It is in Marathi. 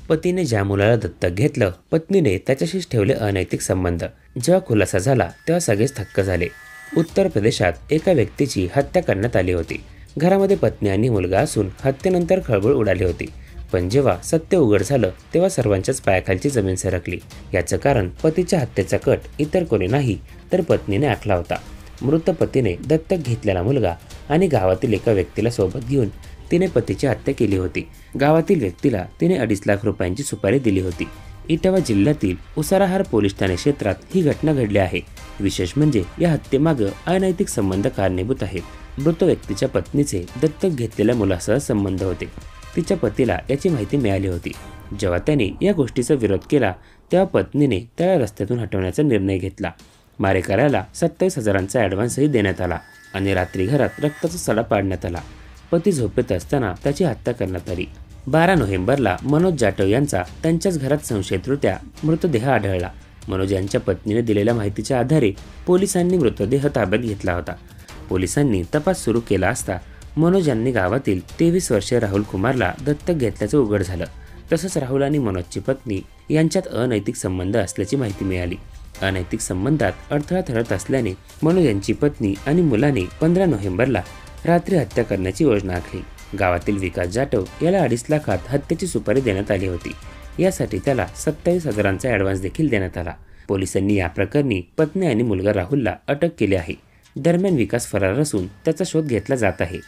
पतीने ज्या मुलाला दत्तक घेतलं, पत्नीने त्याच्याशीच ठेवले अनैतिक संबंध. जेव्हा खुलासा झाला तेव्हा सगळेच थक्क झाले. उत्तर प्रदेशात एका व्यक्तीची हत्या करण्यात आली होती. घरामध्ये पत्नी आणि मुलगा असून हत्येनंतर खळबळ उडाली होती. पण जेव्हा सत्य उघड झालं तेव्हा सर्वांच्याच पायाखालची जमीन सरकली. याचं कारण पतीच्या हत्येचा कट इतर कोणी नाही तर पत्नीने आखला होता. मृत पतीने दत्तक घेतलेला मुलगा आणि गावातील एका व्यक्तीला सोबत घेऊन तिने पतीची हत्या केली होती. गावातील व्यक्तीला तिने 2.5 लाख रुपयांची सुपारी दिली होती. इटावा जिल्ह्यातील उसाराहार पोलीस ठाणे क्षेत्रात ही घटना घडली आहे. विशेष म्हणजे या हत्येमागं अनैतिक संबंध कारणीभूत आहेत. मृत व्यक्तीच्या पत्नीचे दत्तक घेतलेल्या मुलासह संबंध होते. तिच्या पतीला याची माहिती मिळाली होती. जेव्हा त्याने या गोष्टीचा विरोध केला तेव्हा पत्नीने त्याला रस्त्यातून हटवण्याचा निर्णय घेतला. मारेकऱ्याला 27,000चा ॲडव्हान्सही देण्यात आला आणि रात्री घरात रक्ताचा सडा पाडण्यात आला. पती झोपेत असताना त्याची हत्या करण्यात आली. 12 नोव्हेंबरला मनोज जाटव यांचा त्यांच्याच घरात संशयितरित्या मृतदेह आढळला. मनोज यांच्या पत्नीने दिलेल्या माहितीच्या आधारे पोलिसांनी मृतदेह ताब्यात घेतला होता. पोलिसांनी तपास सुरू केला असता मनोज यांनी गावातील 23 वर्षीय राहुल कुमारला दत्तक घेतल्याचं उघड झालं. तसंच राहुल आणि मनोजची पत्नी यांच्यात अनैतिक संबंध असल्याची माहिती मिळाली. अनैतिक संबंधात अडथळा ठरत असल्याने मनोज यांची पत्नी आणि मुलाने 15 नोव्हेंबरला रात्री हत्या करण्याची योजना आखली. गावातील विकास जाटव याला 2.5 लाखात हत्येची सुपारी देण्यात आली होती. यासाठी त्याला 27,000चा ॲडव्हान्स देखील देण्यात आला. पोलिसांनी या प्रकरणी पत्नी आणि मुलगा राहुलला अटक केली आहे. दरम्यान विकास फरार असून त्याचा शोध घेतला जात आहे.